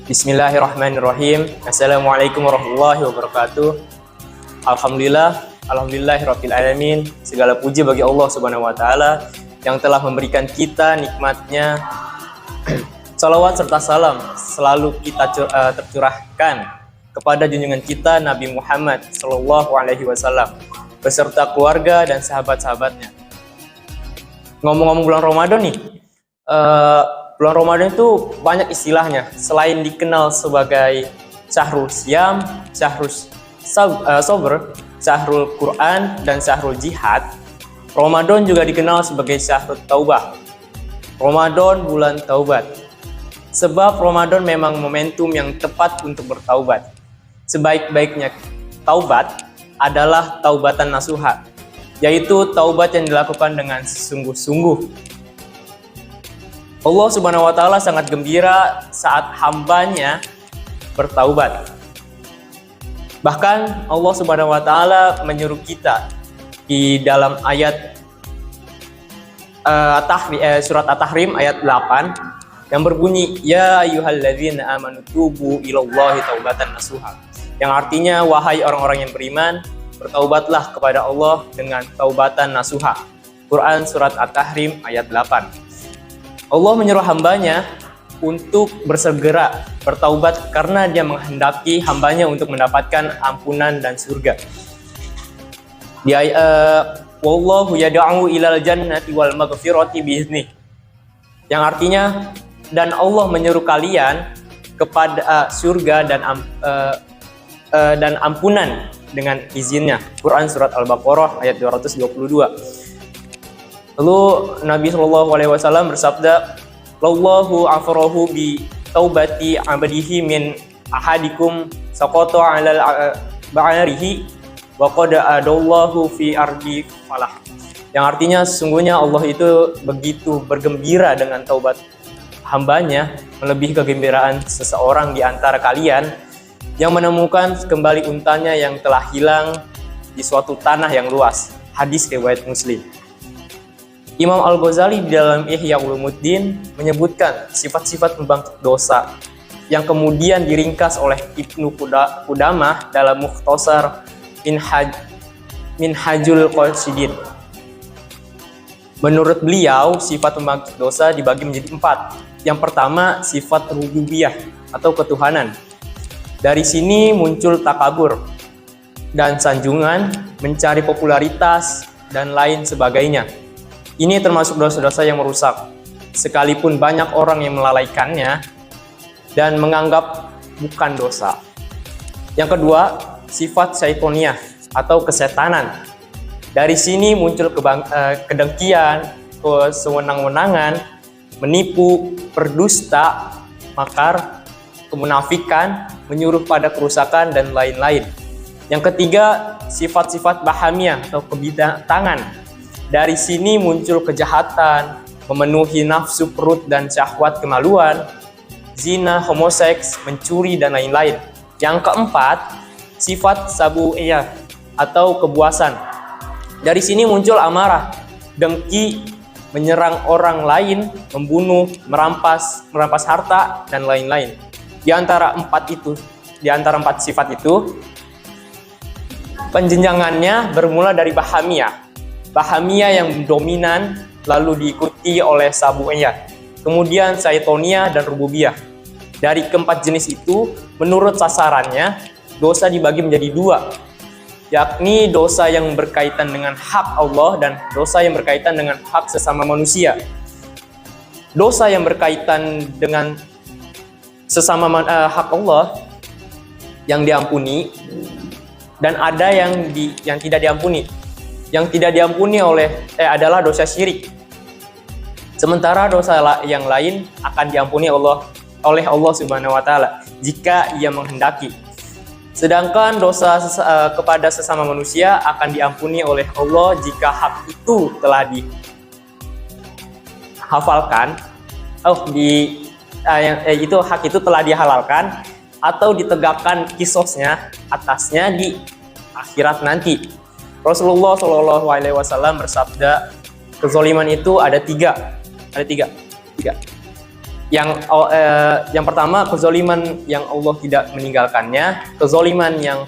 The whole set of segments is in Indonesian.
Bismillahirrahmanirrahim. Assalamualaikum warahmatullahi wabarakatuh. Alhamdulillahirabbil alamin. Segala puji bagi Allah Subhanahu wa taala yang telah memberikan kita nikmatnya. Salawat serta salam selalu kita tercurahkan kepada junjungan kita Nabi Muhammad sallallahu alaihi wasallam beserta keluarga dan sahabat-sahabatnya. Ngomong-ngomong bulan Ramadan nih, bulan Ramadan itu banyak istilahnya. Selain dikenal sebagai Syahrul Syam, Syahrul Sabr, Syahrul Quran, dan Syahrul Jihad, Ramadan juga dikenal sebagai Syahrul Taubah. Ramadan bulan taubat. Sebab Ramadan memang momentum yang tepat untuk bertaubat. Sebaik-baiknya taubat adalah taubatan nasuha, yaitu taubat yang dilakukan dengan sungguh-sungguh. Allah Subhanahu wa taala sangat gembira saat hambanya bertaubat. Bahkan Allah Subhanahu wa taala menyuruh kita di dalam ayat surat At-Tahrim ayat 8 yang berbunyi ya ayyuhalladzina amanu tubu ilallahi taubatan nasuha. Yang artinya wahai orang-orang yang beriman, bertaubatlah kepada Allah dengan taubatan nasuha. Quran surat At-Tahrim ayat 8. Allah menyuruh hambanya untuk bersegera bertaubat karena dia menghendaki hambanya untuk mendapatkan ampunan dan surga. Wallahu yad'u ilal jannati wal maghfirati biizni. Yang artinya dan Allah menyuruh kalian kepada surga dan ampunan dengan izinnya. Quran surat Al-Baqarah ayat 222. Lalu Nabi Shallallahu Alaihi Wasallam bersabda, "Lallahu afrahu bi taubati abdihi min ahadikum saqata alal ba'arihi wa qad adallahu fi ardi falah." Yang artinya sesungguhnya Allah itu begitu bergembira dengan taubat hambanya, melebihi kegembiraan seseorang di antara kalian yang menemukan kembali untanya yang telah hilang di suatu tanah yang luas. Hadis riwayat Muslim. Imam Al-Ghazali di dalam Ihya Ulumuddin menyebutkan sifat-sifat pembangkit dosa yang kemudian diringkas oleh Ibnu Qudamah dalam Mukhtasar Minhajul Qasidin. Menurut beliau, sifat pembangkit dosa dibagi menjadi 4. Yang pertama, sifat rububiyah atau ketuhanan. Dari sini muncul takabur dan sanjungan, mencari popularitas, dan lain sebagainya. Ini termasuk dosa-dosa yang merusak, sekalipun banyak orang yang melalaikannya dan menganggap bukan dosa. Yang kedua, sifat syaitoniyah atau kesetanan. Dari sini muncul kedengkian, kesewenang-wenangan, menipu, berdusta, makar, kemunafikan, menyuruh pada kerusakan, dan lain-lain. Yang ketiga, sifat-sifat bahamiyah atau kebidatangan. Dari sini muncul kejahatan, memenuhi nafsu perut dan syahwat kemaluan, zina, homoseks, mencuri, dan lain-lain. Yang keempat, sifat sabu'iyah atau kebuasan. Dari sini muncul amarah, dengki, menyerang orang lain, membunuh, merampas harta, dan lain-lain. Di antara empat sifat itu, penjenjangannya bermula dari bahamiyah. Bahamiyah yang dominan lalu diikuti oleh sabu'iyah, kemudian syaitoniyah dan rububiyah. Dari keempat jenis itu, menurut sasarannya, dosa dibagi menjadi 2, yakni dosa yang berkaitan dengan hak Allah dan dosa yang berkaitan dengan hak sesama manusia. Dosa yang berkaitan dengan sesama hak Allah yang diampuni, dan ada yang tidak diampuni. Yang tidak diampuni adalah dosa syirik. Sementara dosa yang lain akan diampuni oleh Allah Subhanahu wa taala jika Ia menghendaki. Sedangkan dosa kepada sesama manusia akan diampuni oleh Allah jika hak itu telah dihafalkan, hak itu telah dihalalkan atau ditegakkan kisosnya atasnya di akhirat nanti. Rasulullah Shallallahu Alaihi Wasallam bersabda, kezaliman itu ada tiga. Yang pertama, kezoliman yang Allah tidak meninggalkannya, kezoliman yang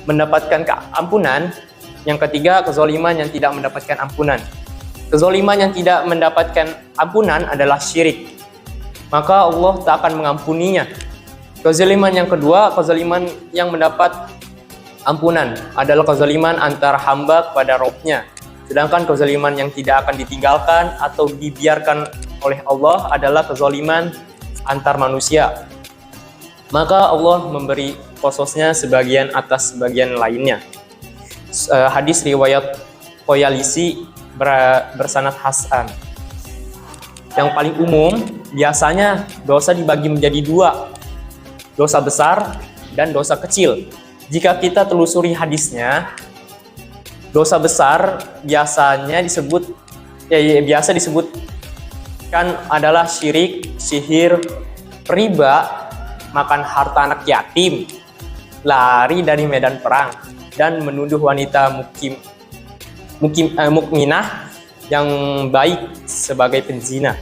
mendapatkan keampunan. Yang ketiga, kezoliman yang tidak mendapatkan ampunan. Kezoliman yang tidak mendapatkan ampunan adalah syirik, maka Allah tak akan mengampuninya. Kezoliman yang kedua, kezoliman yang mendapat ampunan adalah kezoliman antara hamba kepada Rabb-nya. Sedangkan kezoliman yang tidak akan ditinggalkan atau dibiarkan oleh Allah adalah kezoliman antar manusia. Maka Allah memberi khususnya sebagian atas sebagian lainnya. Hadis riwayat Qoyalisi bersanad hasan. Yang paling umum, biasanya dosa dibagi menjadi dua, dosa besar dan dosa kecil. Jika kita telusuri hadisnya, dosa besar biasa disebutkan adalah syirik, sihir, riba, makan harta anak yatim, lari dari medan perang, dan menuduh wanita mukminah yang baik sebagai penzina.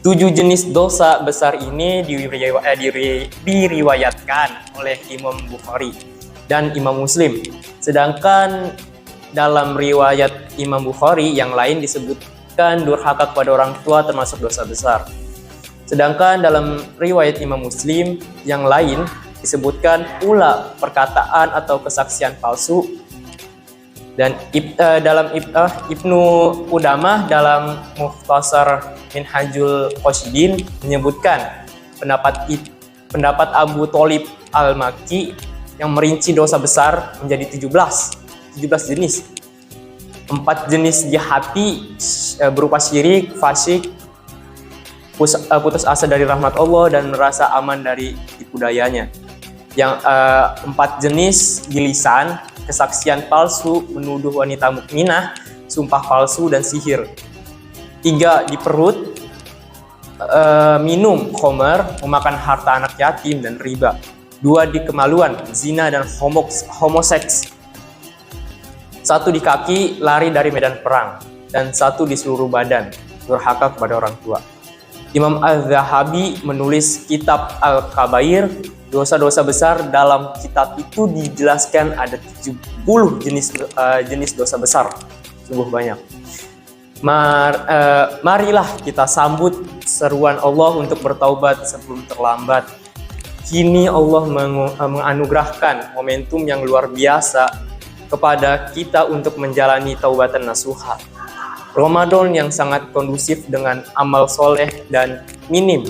7 jenis dosa besar ini diriwayatkan oleh Imam Bukhari dan Imam Muslim. Sedangkan dalam riwayat Imam Bukhari yang lain disebutkan durhaka kepada orang tua termasuk dosa besar. Sedangkan dalam riwayat Imam Muslim yang lain disebutkan pula perkataan atau kesaksian palsu. Dan dalam Ibnu Qudamah dalam Mukhtasar Minhajul Qasidin menyebutkan pendapat Abu Thalib Al-Makki yang merinci dosa besar menjadi 17 jenis. 4 jenis di hati berupa syirik, fasik, putus asa dari rahmat Allah, dan merasa aman dari tipu dayanya. Yang 4 jenis di lisan, kesaksian palsu, menuduh wanita mukminah, sumpah palsu, dan sihir. 3 di perut, minum khamar, memakan harta anak yatim, dan riba. 2 di kemaluan, zina dan homoseks. 1 di kaki, lari dari medan perang. Dan 1 di seluruh badan, durhaka kepada orang tua. Imam Az-Zahabi menulis kitab Al-Kabair. Dosa-dosa besar dalam kitab itu dijelaskan ada 70 jenis dosa besar. Sungguh banyak. Marilah kita sambut seruan Allah untuk bertaubat sebelum terlambat. Kini Allah menganugerahkan momentum yang luar biasa kepada kita untuk menjalani taubatan nasuha. Ramadan yang sangat kondusif dengan amal soleh dan minim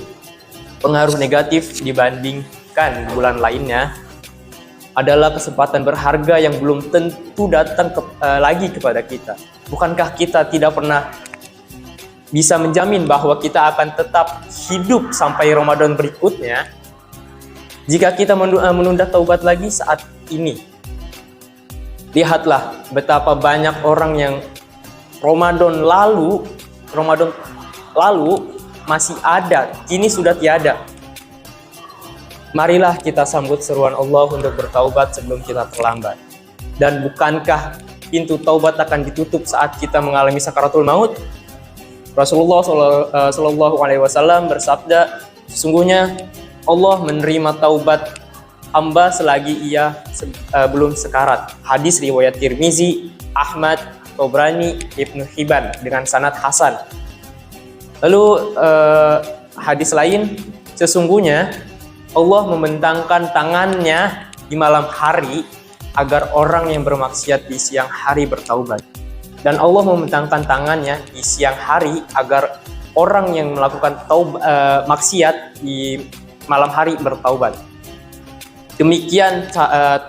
pengaruh negatif dibandingkan bulan lainnya adalah kesempatan berharga yang belum tentu datang lagi kepada kita. Bukankah kita tidak pernah bisa menjamin bahwa kita akan tetap hidup sampai Ramadan berikutnya? Jika kita menunda taubat lagi saat ini, lihatlah betapa banyak orang yang Ramadan lalu masih ada, kini sudah tiada. Marilah kita sambut seruan Allah untuk bertaubat sebelum kita terlambat. Dan bukankah pintu taubat akan ditutup saat kita mengalami sakaratul maut? Rasulullah SAW bersabda, sesungguhnya Allah menerima taubat hamba selagi ia belum sekarat. Hadis riwayat Tirmizi, Ahmad, Tobrani, Ibnu Hibban dengan sanad hasan. Lalu hadis lain, sesungguhnya Allah membentangkan tangannya di malam hari agar orang yang bermaksiat di siang hari bertaubat. Dan Allah membentangkan tangannya di siang hari agar orang yang melakukan maksiat di malam hari bertaubat. Demikian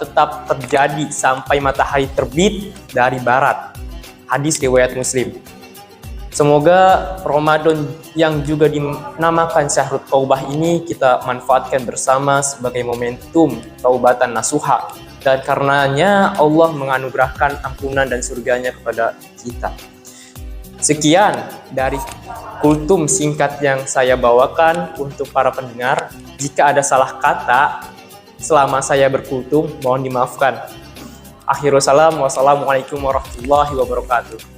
tetap terjadi sampai matahari terbit dari barat. Hadis riwayat Muslim. Semoga Ramadan yang juga dinamakan Syahrut Taubah ini kita manfaatkan bersama sebagai momentum taubatan nasuha, dan karenanya Allah menganugerahkan ampunan dan surganya kepada kita. Sekian dari kultum singkat yang saya bawakan untuk para pendengar. Jika ada salah kata selama saya berkultum, mohon dimaafkan. Akhirul salam, wassalamualaikum warahmatullahi wabarakatuh.